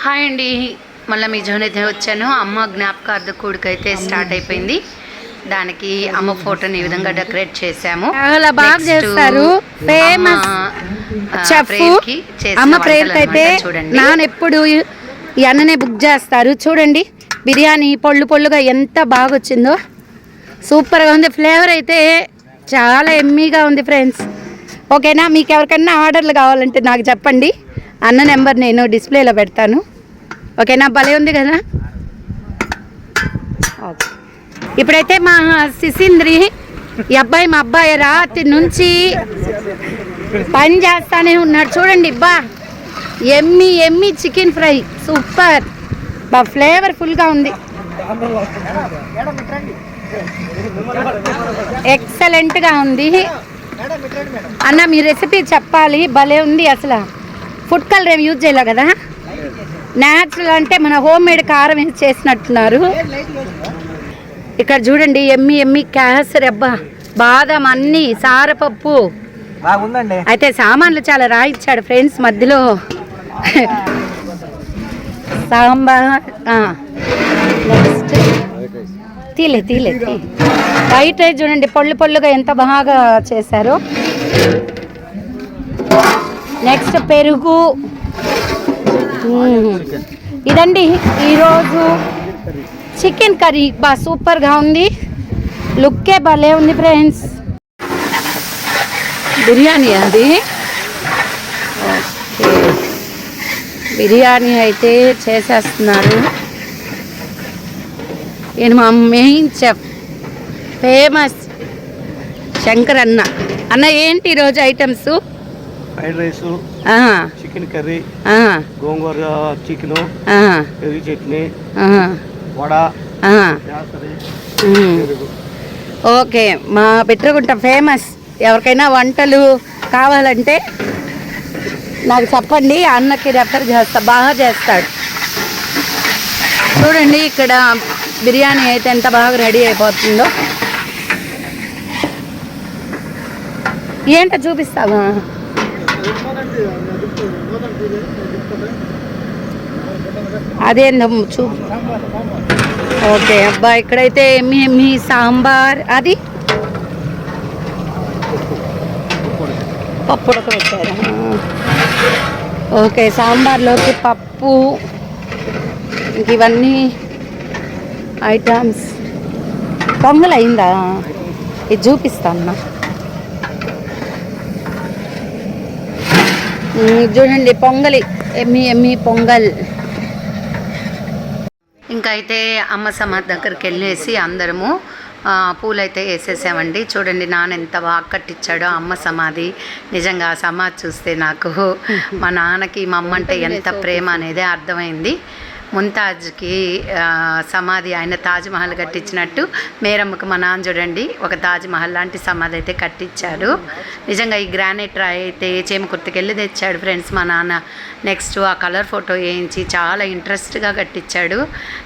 Hi అండి, మళ్ళీ మీ zone అయితే వచ్చాను. అమ్మ జ్ఞాపకార్థ కూడిక అయితే స్టార్ట్ అయిపోయింది. దానికి అమ్మ ఫోటోని ఈ విధంగా డెకరేట్ చేసాము. చాలా బాగా చేస్తారు. ఫేమస్ చెఫ్ అమ్మ ప్రేయర్ అయితే నాన్న ఎప్పుడు ఈ అన్ననే బుక్ చేస్తారు. చూడండి బిర్యానీ పొళ్ళు పొళ్ళుగా ఎంత బాగా వచ్చిందో, సూపర్గా ఉంది. ఫ్లేవర్ అయితే చాలా ఎమ్మీగా ఉంది ఫ్రెండ్స్. ఓకేనా, మీకు ఎవరికైనా ఆర్డర్లు కావాలంటే నాకు చెప్పండి. అన్న నెంబర్ నేను డిస్ప్లేలో పెడతాను. ఓకేనా, భలే ఉంది కదా. ఓకే, ఇప్పుడైతే మా సిసింద్రి ఈ అబ్బాయి మా అబ్బాయి రాత్రి నుంచి పని చేస్తానే ఉన్నాడు. చూడండి బా, ఎమ్మి ఎమ్మి చికెన్ ఫ్రై సూపర్, బా ఫ్లేవర్ఫుల్గా ఉంది, ఎక్సలెంట్గా ఉంది. అన్న మీ రెసిపీ చెప్పాలి, భలే ఉంది. అసలు ఫుడ్ కలర్ ఏమి యూజ్ చేయలే కదా, న్యాచురల్ అంటే మన హోమ్ మేడ్ కారం వేసి చేసినట్టున్నారు. ఇక్కడ చూడండి ఎమ్మి ఎమ్మి క్యాసర్, అబ్బా బాదం అన్ని సారపప్పు అయితే సామాన్లు చాలా రాయిచ్చాడు ఫ్రెండ్స్. మధ్యలో సాంబార్, నెక్స్ట్ తీలే వైట్ రైస్ చూడండి పొళ్ళు పొళ్ళుగా ఎంత బాగా చేశారు. నెక్స్ట్ పెరుగు, ఇదండి ఈరోజు చికెన్ కర్రీ. బా సూపర్గా ఉంది, లుక్కే భలే ఉంది ఫ్రెండ్స్. బిర్యానీ అది, ఓకే బిర్యానీ అయితే చేసేస్తున్నారు. ఈయన మా మెయిన్ చెఫ్ ఫేమస్ శంకర్ అన్న. అన్న ఏంటి ఈరోజు items? Fried rice, chicken curry, గోంగూర చికెన్, పెరుగు చట్నీ, వడ. ఓకే, మా బిట్రగుంట ఫేమస్. ఎవరికైనా వంటలు కావాలంటే నాకు చెప్పండి, అన్నకి రెఫర్ చేస్తా, బాగా చేస్తాడు. చూడండి ఇక్కడ బిర్యానీ అయితే ఎంత బాగా రెడీ అయిపోతుందో. ఏంటో చూపిస్తావా? అదేందో చూ. ఓకే అబ్బా, ఇక్కడైతే మీ సాంబార్, అది పప్పు ఉడకబెట్టారా? ఓకే, సాంబార్లోకి పప్పు, ఇంక ఇవన్నీ ఐటమ్స్. పొంగల్ అయిందా? ఇది చూపిస్తాను. చూడండి పొంగలి, ఎమ్మి పొంగల్. ఇంకా అయితే అమ్మ సమాధి దగ్గరికి వెళ్ళేసి అందరము పూలైతే వేసేసామండి. చూడండి నాన్న ఎంత బాగా కట్టించాడో అమ్మ సమాధి. నిజంగా ఆ సమాధి చూస్తే నాకు మా నాన్నకి మా అమ్మ అంటే ఎంత ప్రేమ అనేది అర్థమైంది. ముంతాజ్కి సమాధి ఆయన తాజ్మహల్ కట్టించినట్టు మేరమ్మకు మా నాన్న చూడండి ఒక తాజ్మహల్ లాంటి సమాధి అయితే కట్టించాడు. నిజంగా ఈ గ్రానైట్ రాయి అయితే చేమకుర్తికెళ్ళి తెచ్చాడు ఫ్రెండ్స్ మా నాన్న. నెక్స్ట్ ఆ కలర్ ఫోటో వేయించి చాలా ఇంట్రెస్ట్గా కట్టించాడు.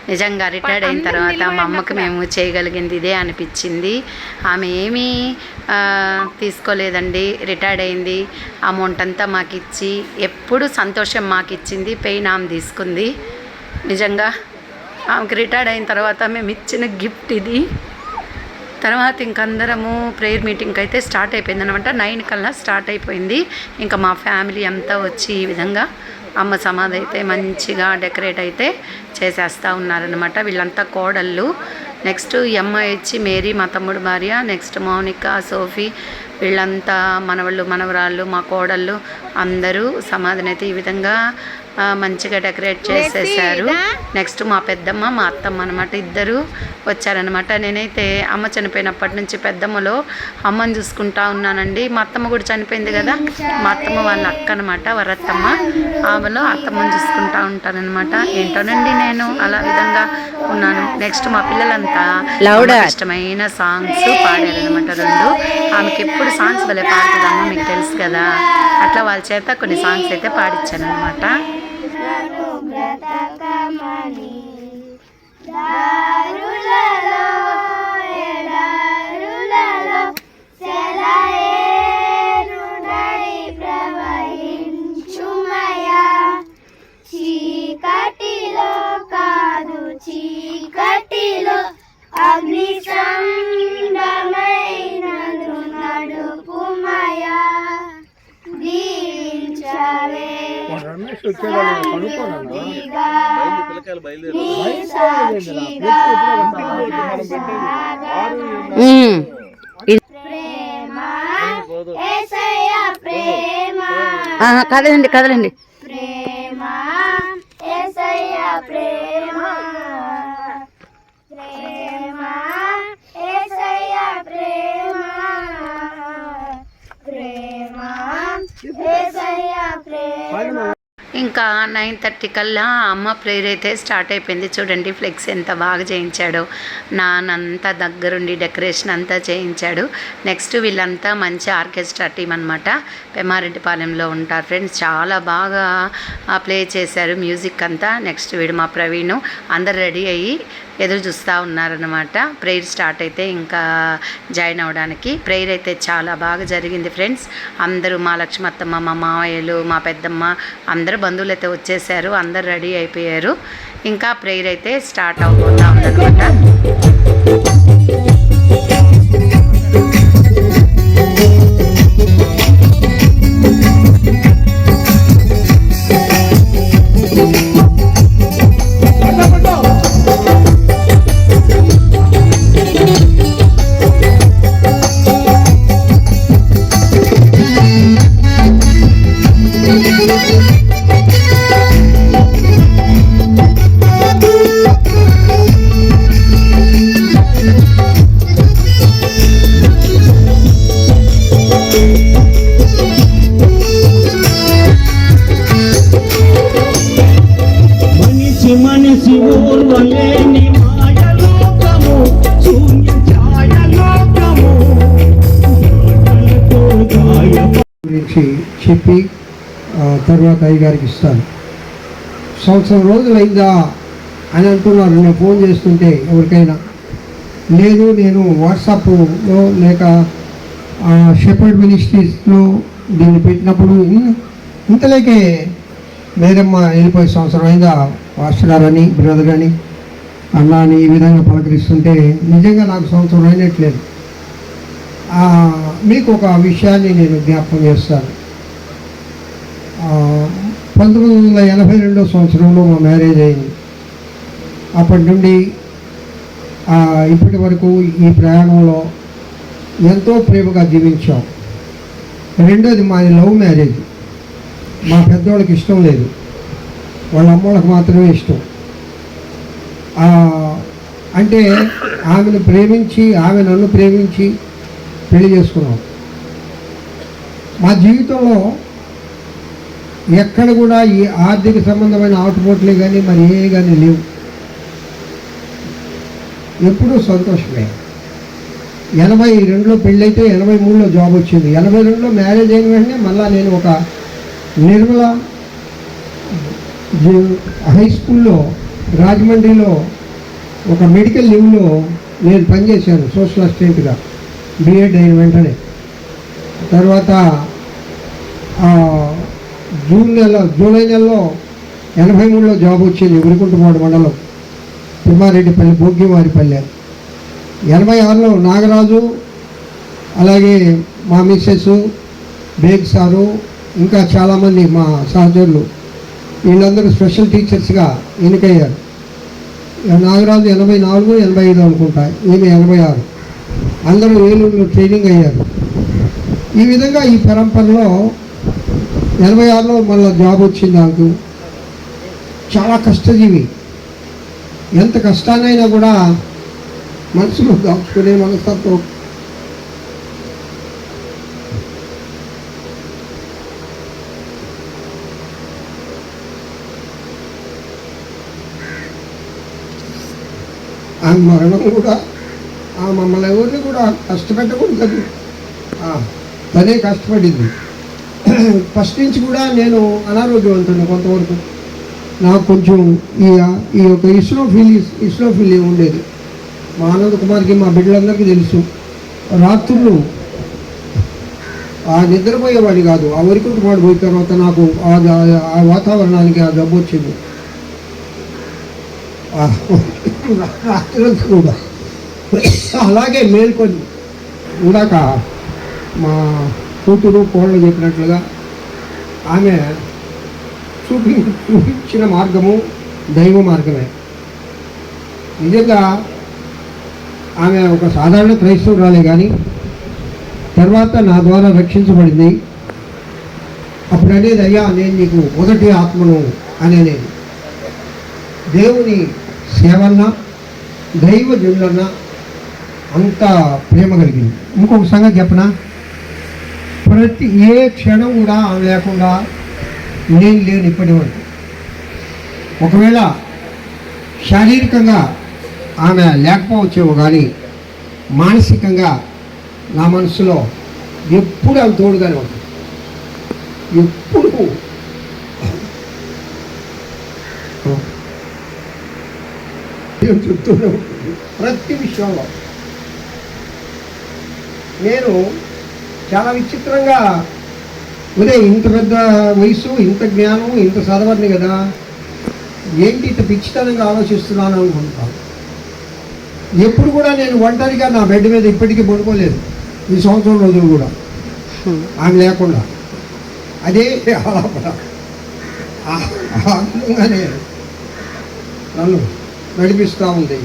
నిజంగా రిటైర్డ్ అయిన తర్వాత మా అమ్మకి మేము చేయగలిగింది ఇదే అనిపించింది. ఆమె ఏమీ తీసుకోలేదండి, రిటైర్డ్ అయింది. అమౌంట్ అంతా మాకు ఇచ్చి ఎప్పుడు సంతోషం మాకు ఇచ్చింది, పెయిన్ ఆమె తీసుకుంది. నిజంగా ఆమెకి రిటైర్డ్ అయిన తర్వాత మేము ఇచ్చిన గిఫ్ట్ ఇది. తర్వాత ఇంకందరము ప్రేయర్ మీటింగ్కి అయితే స్టార్ట్ అయిపోయింది అనమాట. 9 కల్లా స్టార్ట్ అయిపోయింది. ఇంకా మా ఫ్యామిలీ అంతా వచ్చి ఈ విధంగా అమ్మ సమాధి అయితే మంచిగా డెకరేట్ అయితే చేసేస్తూ ఉన్నారనమాట. వీళ్ళంతా కోడళ్ళు. నెక్స్ట్ ఈ అమ్మాయి వచ్చి మేరీ మా తమ్ముడు భార్య, నెక్స్ట్ మౌనిక, సోఫీ, వీళ్ళంతా మనవాళ్ళు మనవరాళ్ళు మా కోడళ్ళు అందరూ సమాధిని అయితే ఈ విధంగా మంచిగా డెకరేట్ చేసేసారు. నెక్స్ట్ మా పెద్దమ్మ మా అత్తమ్మ అనమాట, ఇద్దరు వచ్చారనమాట. నేనైతే అమ్మ చనిపోయినప్పటి నుంచి పెద్దమ్మలో అమ్మని చూసుకుంటా ఉన్నానండి. మా అత్తమ్మ కూడా చనిపోయింది కదా, మా అత్తమ్మ వాళ్ళ అక్క అనమాట, వరత్తమ్మ. ఆమెలో అత్తమ్మని చూసుకుంటా ఉంటానన్నమాట. ఏంటోనండి నేను అలా విధంగా ఉన్నాను. నెక్స్ట్ మా పిల్లలంతా ఇష్టమైన సాంగ్స్ పాడారనమాట 2. ఆమెకి ఎప్పుడు సాంగ్స్ భలే పాడుతుందమ్మా, మీకు తెలుసు కదా. అట్లా వాళ్ళ చేత కొన్ని సాంగ్స్ అయితే పాడించాను అనమాట. చీకటి కదలండి కదలండి. ఇంకా 9:30 కల్లా అమ్మ ప్రేయర్ అయితే స్టార్ట్ అయిపోయింది. చూడండి ఫ్లెక్స్ ఎంత బాగా చేయించాడో, నానంతా దగ్గరుండి డెకరేషన్ అంతా చేయించాడు. నెక్స్ట్ వీళ్ళంతా మంచి ఆర్కెస్ట్రా టీం అనమాట, పెమ్మారెడ్డిపాలెంలో ఉంటారు ఫ్రెండ్స్. చాలా బాగా ప్లే చేశారు మ్యూజిక్ అంతా. నెక్స్ట్ వీడు మా ప్రవీణ్ అందరు రెడీ అయ్యి ఎదురు చూస్తూ ఉన్నారనమాట. ప్రేయర్ స్టార్ట్ అయితే ఇంకా జాయిన్ అవ్వడానికి. ప్రేయర్ అయితే చాలా బాగా జరిగింది ఫ్రెండ్స్. అందరూ మా లక్ష్మత్తమ్మ, మా మావయ్యలు, మా పెద్దమ్మ, అందరూ బంధువులు అయితే వచ్చేసారు. అందరు రెడీ అయిపోయారు. ఇంకా ప్రేయర్ అయితే స్టార్ట్ అవుతూ ఉందన్నమాట. గురించి చెప్పి తర్వాత అయ్యగారికి ఇస్తాను. సంవత్సరం రోజులైందా అని అంటున్నారు. నేను ఫోన్ చేస్తుంటే ఎవరికైనా, లేదు నేను వాట్సాప్లో లేక షెపర్డ్ మినిస్ట్రీస్లో దీన్ని పెట్టినప్పుడు ఇంతలేకే మేరమ్మ వెళ్ళిపోయే సంవత్సరం అయిందా మాస్టర్ గారని, బ్రదర్ అని, అన్న అని ఈ విధంగా పలకరిస్తుంటే నిజంగా నాకు సంవత్సరం అయినట్లేదు. మీకు ఒక విషయాన్ని నేను జ్ఞాపకం చేస్తాను. 1982 సంవత్సరంలో మా మ్యారేజ్ అయింది. అప్పటి నుండి ఇప్పటి వరకు ఈ ప్రయాణంలో ఎంతో ప్రేమగా జీవించాం. రెండోది మాది లవ్ మ్యారేజ్. మా పెద్దవాళ్ళకి ఇష్టం లేదు, వాళ్ళ అమ్మోళ్ళకి మాత్రమే ఇష్టం. అంటే ఆమెను ప్రేమించి, ఆమె నన్ను ప్రేమించి పెళ్లి చేసుకున్నాం. మా జీవితంలో ఎక్కడ కూడా ఈ ఆర్థిక సంబంధమైన ఆటుపోట్లే కానీ మరి ఏ కానీ లేవు. ఎప్పుడూ సంతోషమే. 82లో పెళ్ళైతే 83లో జాబ్ వచ్చింది. 82లో మ్యారేజ్ అయిన వెంటనే మళ్ళీ నేను ఒక నిర్మల హై స్కూల్లో రాజమండ్రిలో ఒక మెడికల్ లీవ్లో నేను పనిచేశాను సోషల్ అసిస్టెంట్గా, బిఎడ్ అయిన వెంటనే. తర్వాత జూలై నెలలో 83లో జాబ్ వచ్చింది ఉరికుంటమాడు మండలం, తిమ్మారెడ్డిపల్లి, భోగ్యవారిపల్లె. 86లో నాగరాజు, అలాగే మా మిస్సెస్, బేగ్ సారు, ఇంకా చాలామంది మా సహచరులు వీళ్ళందరూ స్పెషల్ టీచర్స్గా ఎన్నికయ్యారు. నాగరాజు 84, 85 అనుకుంటా, ఈమె 86. అందరూ ఏలూరులో ట్రైనింగ్ అయ్యారు. ఈ విధంగా ఈ పరంపరలో 86లో మళ్ళీ జాబ్ వచ్చింది నాకు. చాలా కష్టజీవి. ఎంత కష్టాన్నైనా కూడా మనసులో దాచుకునే మనస్తత్వం. ఆ మరణం కూడా మమ్మల్ని ఎవరిని కూడా కష్టపెట్టకూడదు, తనే కష్టపడింది. ఫస్ట్ నుంచి కూడా నేను అనారోగ్యవంతుని. కొంతవరకు నాకు కొంచెం ఈ యొక్క ఇస్లోఫిలియా ఉండేది. మా ఆనంద్ కుమార్కి, మా బిడ్డలందరికీ తెలుసు. రాత్రులు నిద్రపోయేవాడి కాదు. ఆ వరికుంటుమాడు పోయిన తర్వాత నాకు ఆ వాతావరణానికి ఆ జబ్బు వచ్చింది. రాత్రులు కూడా అలాగే మేల్కొని ఇందాక మా కూతురు కోళ్ళు చెప్పినట్లుగా ఆమె చూపించిన మార్గము దైవ మార్గమే. నిజంగా ఆమె ఒక సాధారణ క్రైస్తవురాలే కానీ తర్వాత నా ద్వారా రక్షించబడింది. అప్పుడు అనేది, అయ్యా నేను నీకు మొదటి ఆత్మను అనేది. దేవుని సేవన్నా దైవజనులన్నా అంత ప్రేమ కలిగింది. ఇంకొక సంగతి చెప్పనా, ఏ క్షణం కూడా ఆమె లేకుండా నేను లేను ఇప్పటి వరకు. ఒకవేళ శారీరకంగా ఆమె లేకపోవచ్చేమో కానీ మానసికంగా నా మనసులో ఎప్పుడు ఆమె తోడుగానే ఉంటుంది. ఎప్పుడు చెప్తూనే ఉంటుంది ప్రతి విషయంలో. నేను చాలా విచిత్రంగా, ఉదయం ఇంత పెద్ద వయసు, ఇంత జ్ఞానం, ఇంత చదవని కదా, ఏంటి ఇంత పిచ్చితనంగా ఆలోచిస్తున్నాను అనుకుంటాను. ఎప్పుడు కూడా నేను ఒంటరిగా నా బెడ్ మీద ఇప్పటికీ పడుకోలేదు ఈ సంవత్సరం రోజులు కూడా ఆమె లేకుండా. అదే ఆనందంగానే నన్ను నడిపిస్తూ ఉంది.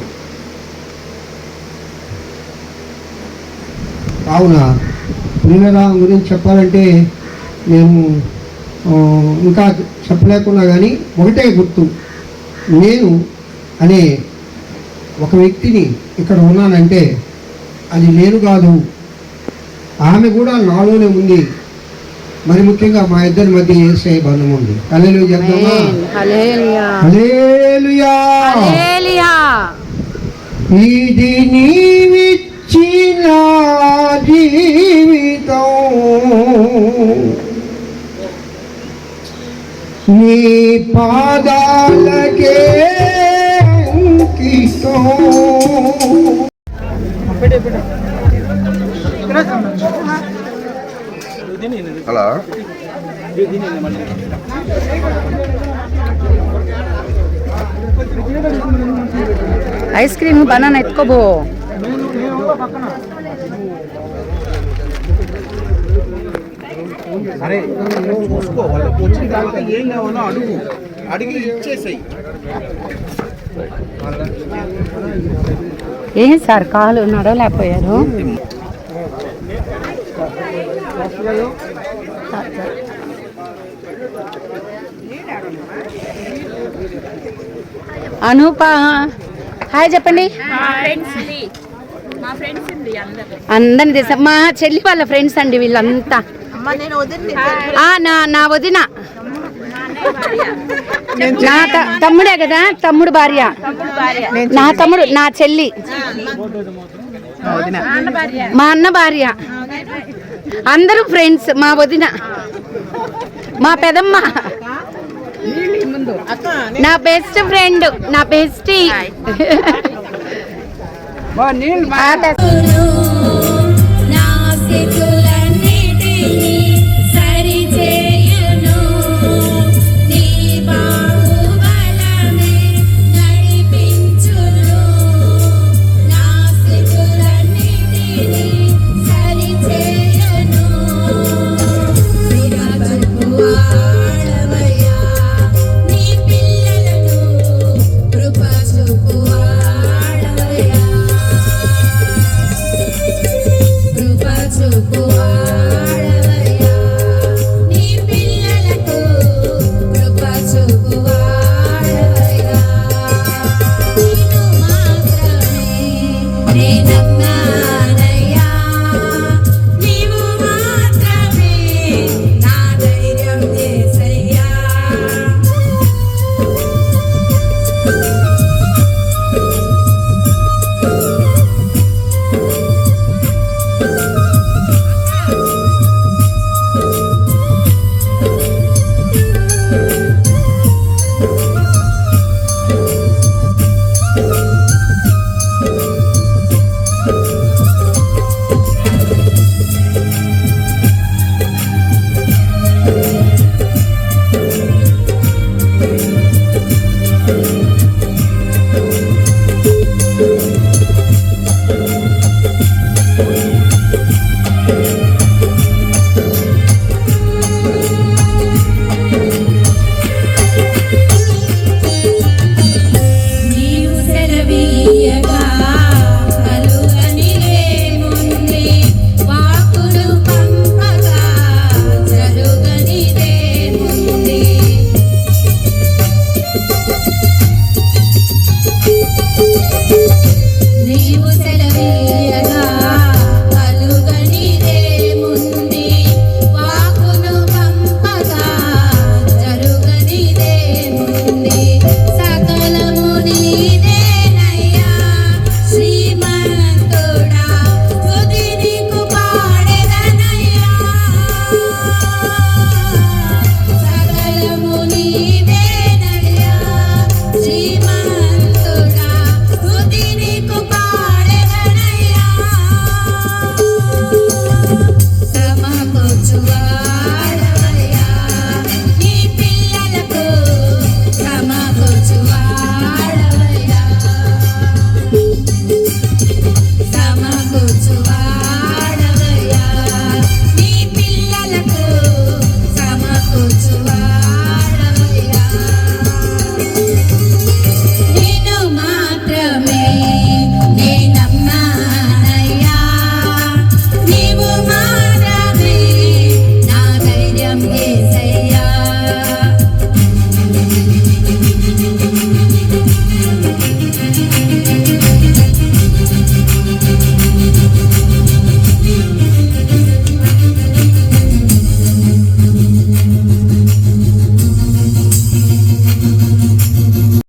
కావున ప్రియులరా గురించి చెప్పాలంటే నేను ఇంకా చెప్పలేకున్నా కానీ ఒకటే గుర్తు, నేను అనే ఒక వ్యక్తిని ఇక్కడ ఉన్నానంటే అది నేను కాదు, ఆమె కూడా నాలోనే ఉంది. మరి ముఖ్యంగా మా ఇద్దరి మధ్య యేసయ్య బంధం ఉంది. హల్లెలూయా చెప్తామా? హల్లెలూయా హల్లెలూయా హల్లెలూయా. ఇది నీవిచ్చిన జీవితం, నీ పాదాలకే అంకితం. హలో ఐస్ క్రీమ్ బనానా ఎత్తుకోబో. సరే చూసుకో, వాళ్ళకి వచ్చిన తర్వాత ఏం కావాలో అడుగు, అడిగి ఇచ్చేసాయి. ఏం సార్ కాలు నడవలేకపోయారు? అనూప హాయ్ చెప్పండి. అందరిని తెలుసా, మా చెల్లి వాళ్ళ ఫ్రెండ్స్ అండి వీళ్ళంతా. నా వదిన, నా తమ్ముడే కదా, తమ్ముడు భార్య, నా తమ్ముడు, నా చెల్లి, మా అన్న భార్య, అందరూ ఫ్రెండ్స్. మా వదిన, మా పెదమ్మ, నా బెస్ట్ ఫ్రెండ్, నా బెస్టీ.